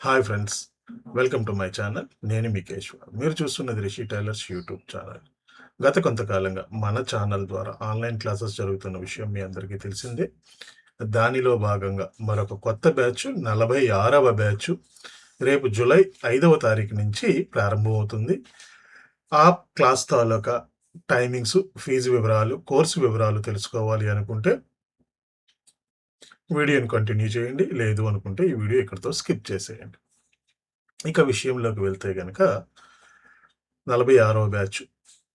Hi friends, welcome to my channel. నేను మీ కేశవ. మీరు చూస్తున్నది రిషి టైలర్స్ యూట్యూబ్ ఛానల్. గత కొంతకాలంగా మన ఛానల్ ద్వారా ఆన్లైన్ క్లాసెస్ జరుగుతున్న విషయం మీ అందరికీ తెలిసిందే. దానిలో భాగంగా మరొక కొత్త బ్యాచ్ 46వ బ్యాచ్ రేపు జూలై 5వ తారీఖు నుంచి ప్రారంభమవుతుంది. ఆ క్లాస్ తాలూకా టైమింగ్స్, ఫీజు వివరాలు, కోర్సు వివరాలు తెలుసుకోవాలి అనుకుంటే వీడియోని కంటిన్యూ చేయండి. లేదు అనుకుంటే ఈ వీడియో ఇక్కడితో స్కిప్ చేసేయండి. ఇక విషయంలోకి వెళ్తే గనక 46వ బ్యాచ్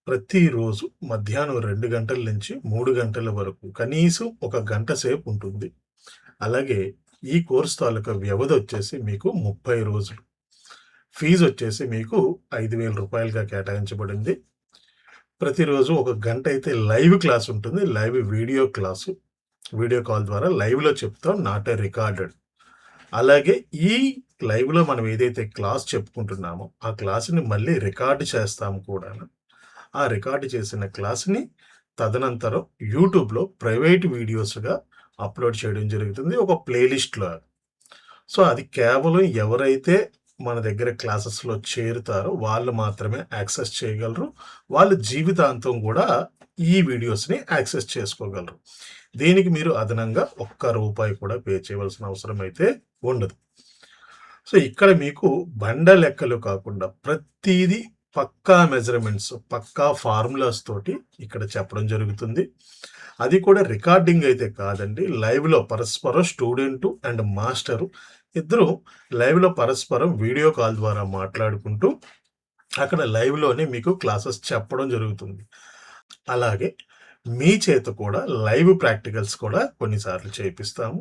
ప్రతిరోజు మధ్యాహ్నం 2 గంటల నుంచి 3 గంటల వరకు కనీసం ఒక గంట సేపు ఉంటుంది. అలాగే ఈ కోర్స్ తాలూకా వ్యవధి వచ్చేసి మీకు 30 రోజులు. ఫీజు వచ్చేసి మీకు 5,000 రూపాయలుగా కేటాయించబడింది. ప్రతిరోజు ఒక గంట అయితే లైవ్ క్లాస్ ఉంటుంది. Live video class. Video call ద్వారా లైవ్లో చెప్తాం, నాట్ ఏ రికార్డెడ్. అలాగే ఈ లైవ్లో మనం ఏదైతే క్లాస్ చెప్పుకుంటున్నామో ఆ క్లాసుని మళ్ళీ రికార్డు చేస్తాము కూడా. ఆ రికార్డు చేసిన క్లాస్ని తదనంతరం యూట్యూబ్లో ప్రైవేట్ వీడియోస్గా అప్లోడ్ చేయడం జరుగుతుంది, ఒక ప్లేలిస్ట్లో. సో అది కేవలం ఎవరైతే మన దగ్గర క్లాసెస్లో చేరుతారో వాళ్ళు మాత్రమే యాక్సెస్ చేయగలరు. వాళ్ళు జీవితాంతం కూడా ఈ వీడియోస్ని యాక్సెస్ చేసుకోగలరు. దీనికి మీరు అదనంగా ₹1 కూడా పే చేయవలసిన అవసరం అయితే ఉండదు. సో ఇక్కడ మీకు బండ లెక్కలు కాకుండా ప్రతిదీ పక్కా మెజర్మెంట్స్, పక్కా ఫార్ములాస్ తోటి ఇక్కడ చెప్పడం జరుగుతుంది. అది కూడా రికార్డింగ్ అయితే కాదండి, లైవ్లో పరస్పరం స్టూడెంట్ అండ్ మాస్టరు ఇద్దరు లైవ్లో పరస్పరం వీడియో కాల్ ద్వారా మాట్లాడుకుంటూ అక్కడ లైవ్లోనే మీకు క్లాసెస్ చెప్పడం జరుగుతుంది. అలాగే మీ చేత కూడా లైవ్ ప్రాక్టికల్స్ కూడా కొన్నిసార్లు చేపిస్తాము.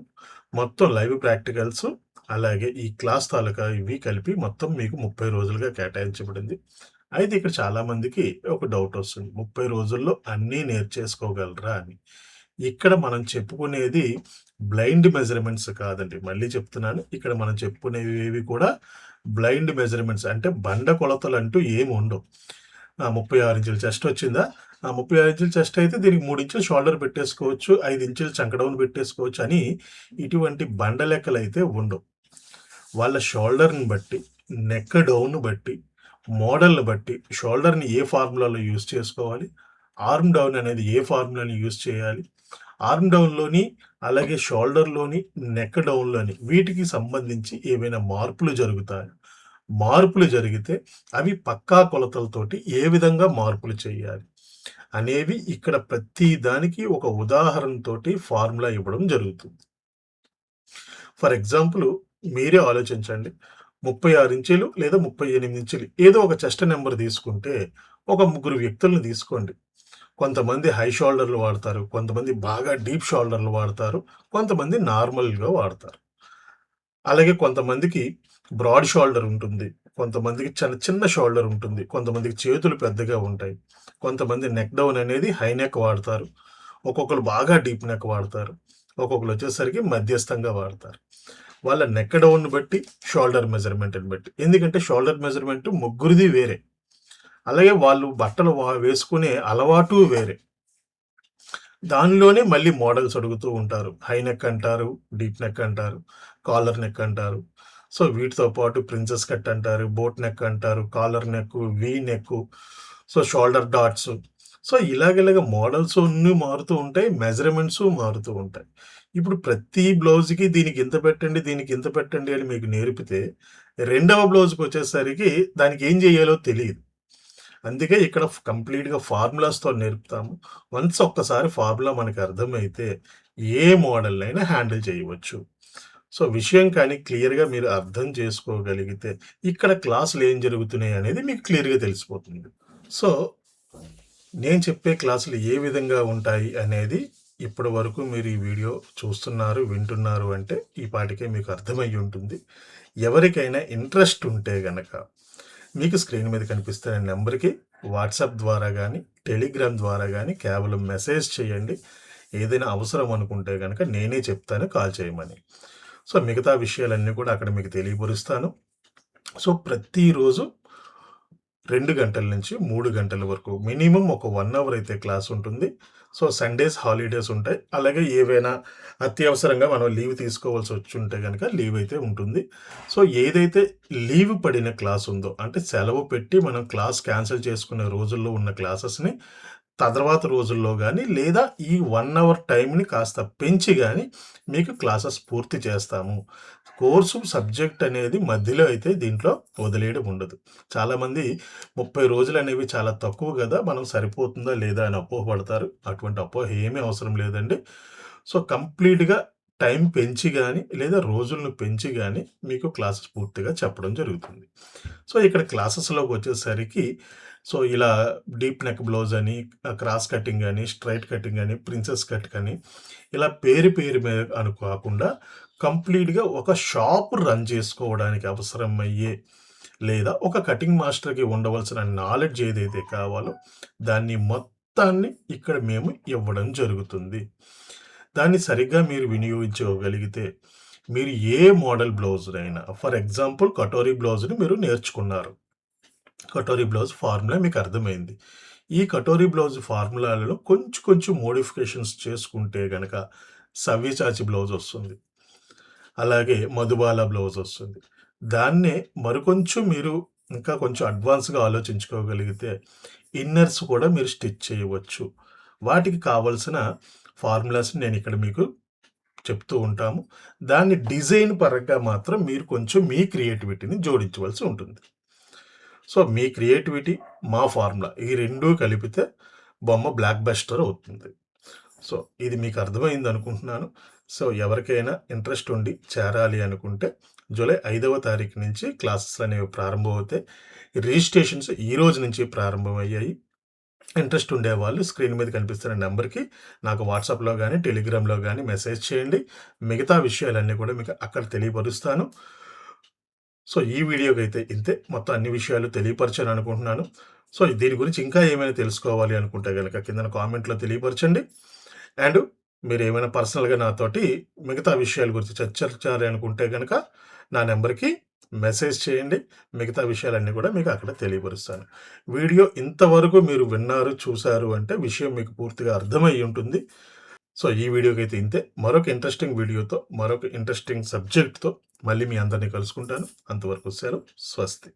మొత్తం లైవ్ ప్రాక్టికల్స్ అలాగే ఈ క్లాస్ తాలూకా ఇవి కలిపి మొత్తం మీకు 30 రోజులుగా కేటాయించబడింది. అయితే ఇక్కడ చాలామందికి ఒక డౌట్ వస్తుంది, 30 రోజుల్లో అన్నీ నేర్చేసుకోగలరా అని. ఇక్కడ మనం చెప్పుకునేది బ్లైండ్ మెజర్మెంట్స్ కాదండి. మళ్ళీ చెప్తున్నాను, ఇక్కడ మనం చెప్పుకునేవి కూడా బ్లైండ్ మెజర్మెంట్స్ అంటే బండ కొలతలు అంటూ ఏమి ఉండవు. 36 ఇంచుల చెస్ట్ వచ్చిందా, 36 ఇంచుల చెస్ట్ అయితే దీనికి 3 ఇంచులు షోల్డర్ పెట్టేసుకోవచ్చు, 5 ఇంచులు చంకడౌన్ పెట్టేసుకోవచ్చు అని ఇటువంటి బండ లెక్కలు అయితే ఉండవు. వాళ్ళ షోల్డర్ని బట్టి, నెక్ డౌన్ బట్టి, మోడల్ని బట్టి షోల్డర్ని ఏ ఫార్ములాలో యూజ్ చేసుకోవాలి, ఆర్మ్ డౌన్ అనేది ఏ ఫార్ములాని యూజ్ చేయాలి, ఆర్మ్ డౌన్లోని అలాగే షోల్డర్లోని, నెక్ డౌన్లోని వీటికి సంబంధించి ఏవైనా మార్పులు జరుగుతాయి. మార్పులు జరిగితే అవి పక్కా కొలతలతోటి ఏ విధంగా మార్పులు చేయాలి అనేవి ఇక్కడ ప్రతి దానికి ఒక ఉదాహరణతోటి ఫార్ములా ఇవ్వడం జరుగుతుంది. ఫర్ ఎగ్జాంపుల్ మీరే ఆలోచించండి, 36 ఇంచులు లేదా 38 ఇంచులు ఏదో ఒక చెస్ట్ నెంబర్ తీసుకుంటే ఒక 3 వ్యక్తులను తీసుకోండి. కొంతమంది హై షోల్డర్లు వాడతారు, కొంతమంది బాగా డీప్ షోల్డర్లు వాడతారు, కొంతమంది నార్మల్గా వాడతారు. అలాగే కొంతమందికి బ్రాడ్ షోల్డర్ ఉంటుంది, కొంతమందికి చిన్న చిన్న షోల్డర్ ఉంటుంది, కొంతమందికి చేతులు పెద్దగా ఉంటాయి, కొంతమంది నెక్ డౌన్ అనేది హై నెక్ వాడతారు, ఒక్కొక్కరు బాగా డీప్ నెక్ వాడతారు, ఒక్కొక్కరు వచ్చేసరికి మధ్యస్థంగా వాడతారు. వాళ్ళ నెక్ డౌన్ బట్టి, షోల్డర్ మెజర్మెంట్ని బట్టి, ఎందుకంటే షోల్డర్ మెజర్మెంట్ ముగ్గురిది వేరే. అలాగే వాళ్ళు బట్టలు వేసుకునే అలవాటు వేరే. దానిలోనే మళ్ళీ మోడల్స్ అడుగుతూ ఉంటారు. హై నెక్ అంటారు, డీప్ నెక్ అంటారు, కాలర్ నెక్ అంటారు. సో వీటితో పాటు ప్రిన్సెస్ కట్ అంటారు, బోట్ నెక్ అంటారు, collar neck, V neck, so shoulder dots. So ఇలాగ మోడల్స్ అన్నీ మారుతూ ఉంటాయి, మెజర్మెంట్స్ మారుతూ ఉంటాయి. ఇప్పుడు ప్రతి బ్లౌజ్కి దీనికి ఇంత పెట్టండి, దీనికి ఇంత పెట్టండి అని మీకు నేర్పితే రెండవ బ్లౌజ్కి వచ్చేసరికి దానికి ఏం చేయాలో తెలియదు. అందుకే ఇక్కడ కంప్లీట్గా ఫార్ములాస్తో నేర్పుతాము. వన్స్ ఒక్కసారి ఫార్ములా మనకు అర్థమైతే ఏ మోడల్ అయినా హ్యాండిల్ చేయవచ్చు. సో విషయం కానీ క్లియర్గా మీరు అర్థం చేసుకోగలిగితే ఇక్కడ క్లాసులు ఏం జరుగుతున్నాయి అనేది మీకు క్లియర్గా తెలిసిపోతుంది. సో నేను చెప్పే క్లాసులు ఏ విధంగా ఉంటాయి అనేది ఇప్పటి వరకు మీరు ఈ వీడియో చూస్తున్నారు, వింటున్నారు అంటే ఈ పాటికే మీకు అర్థమై ఉంటుంది. ఎవరికైనా ఇంట్రెస్ట్ ఉంటే గనక మీకు స్క్రీన్ మీద కనిపిస్తున్న నెంబర్కి వాట్సాప్ ద్వారా కానీ, టెలిగ్రామ్ ద్వారా కానీ కేవలం మెసేజ్ చేయండి. ఏదైనా అవసరం అనుకుంటే కనుక నేనే చెప్తాను కాల్ చేయమని. సో మిగతా విషయాలన్నీ కూడా అక్కడ మీకు తెలియపరుస్తాను. సో ప్రతిరోజు 2 గంటల నుంచి 3 గంటల వరకు మినిమం ఒక 1 అవర్ అయితే క్లాస్ ఉంటుంది. సో, సండేస్ హాలిడేస్ ఉంటాయి. అలాగే ఏవైనా అత్యవసరంగా మనం లీవ్ తీసుకోవాల్సి వచ్చుంటే గనక లీవ్ అయితే ఉంటుంది. సో, ఏదైతే లీవ్ పడిన క్లాస్ ఉందో అంటే సెలవు పెట్టి మనం క్లాస్ క్యాన్సిల్ చేసుకునే రోజుల్లో ఉన్న క్లాసెస్‌ని తర్వాత రోజుల్లో గానీ, లేదా ఈ 1 అవర్ టైమ్‌ని కాస్త పెంచి గానీ మీకు క్లాసెస్ పూర్తి చేస్తాము. కోర్సు సబ్జెక్ట్ అనేది మధ్యలో అయితే దీంట్లో వదిలేయడం ఉండదు. చాలామంది 30 రోజులనేవి చాలా తక్కువ గదా! మనం సరిపోతుందా లేదా అని అపోహపడతారు. అటువంటి అపోహ ఏమీ అవసరం లేదండి. సో, కంప్లీట్‌గా టైం పెంచి గానీ, లేదా రోజులను పెంచి గానీ మీకు క్లాసెస్ పూర్తిగా చెప్పడం జరుగుతుంది. సో, ఇక్కడ క్లాసెస్‌లోకొచ్చేసరికి సో, ఇలా డీప్ నెక్ బ్లౌజ్ అని, క్రాస్ కటింగ్ అని, స్ట్రెయిట్ కటింగ్ అని, ప్రిన్సెస్ కట్ అని ఇలా పేరు మీద అని కాకుండా కంప్లీట్‌గా ఒక షాప్ రన్ చేసుకోవడానికి అవసరమయ్యే లేదా ఒక కటింగ్ మాస్టర్‌కి ఉండవలసిన నాలెడ్జ్ ఏదైతే కావాలో దాన్ని మొత్తాన్ని ఇక్కడ మేము ఇవ్వడం జరుగుతుంది. దాన్ని సరిగ్గా మీరు వినియోగించుకోగలిగితే మీరు ఏ మోడల్ బ్లౌజ్‌నైనా ఫర్ ఎగ్జాంపుల్ కటోరీ బ్లౌజ్‌ని మీరు నేర్చుకున్నారు. కటోరీ బ్లౌజ్ ఫార్ములా మీకు అర్థమైంది. ఈ కటోరీ బ్లౌజ్ ఫార్ములాలలో కొంచెం కొంచెం మోడిఫికేషన్స్ చేసుకుంటే గనక సవ్యసాచి బ్లౌజ్ వస్తుంది. అలాగే మధుబాల బ్లౌజ్ వస్తుంది. దాన్నే మరికొంచెం మీరు ఇంకా కొంచెం అడ్వాన్స్‌గా ఆలోచించుకోగలిగితే ఇన్నర్స్ కూడా మీరు స్టిచ్ చేయవచ్చు. వాటికి కావాల్సిన ఫార్ములాస్ నేనిక్కడ మీకు చెప్తూ ఉంటాము. దాన్ని డిజైన్ పరంగా మాత్రం మీరు కొంచెం మీ క్రియేటివిటీని జోడించవలసి ఉంటుంది. సో, మీ క్రియేటివిటీ, మా ఫార్ములా ఈ 2 కలిపితే బొమ్మ బ్లాక్ బస్టర్ అవుతుంది. సో, ఇది మీకు అర్థమైందనుకుంటున్నాను. సో, ఎవరికైనా ఇంట్రెస్ట్ ఉండి చేరాలి అనుకుంటే జూలై 5వ తారీఖు నుంచి క్లాసెస్‌లనేవి ప్రారంభమవుతాయి. రిజిస్ట్రేషన్స్ ఈ రోజు నుంచి ప్రారంభమయ్యాయి. ఇంట్రెస్ట్ ఉండేవాళ్ళు స్క్రీన్ మీద కనిపిస్తున్న నంబర్‌కి నాకు వాట్సాప్‌లో గానీ, టెలిగ్రామ్‌లో గానీ మెసేజ్ చేయండి. మిగతా విషయాలన్నీ కూడా మీకు అక్కడ తెలియపరుస్తాను. సో, ఈ వీడియోకైతే ఇంతే. మొత్తం అన్ని విషయాలు తెలియపరిచాననుకుంటున్నాను. సో, దీని గురించి ఇంకా ఏమైనా తెలుసుకోవాలి అనుకుంటే గనక కిందన కామెంట్‌లో తెలియపరచండి. అండ్ మీరేమైనా పర్సనల్‌గా నాతోటి మిగతా విషయాల గురించి చర్చించాలి అనుకుంటే గనక నా నంబర్‌కి మెసేజ్ చేయండి. మిగతా విషయాలన్నీ కూడా మీకు అక్కడ తెలియపరుస్తాను. వీడియో ఇంతవరకు మీరు విన్నారు, చూసారు అంటే విషయం మీకు పూర్తిగా అర్థమయ్యి ఉంటుంది. సో, ఈ వీడియోకైతే ఇంతే. మరొక ఇంట్రెస్టింగ్ వీడియోతో, మరొక ఇంట్రెస్టింగ్ సబ్జెక్ట్‌తో మళ్ళీ మీ అందరిని కలుసుకుంటాను. అంతవరకు సెలవు. స్వస్తి.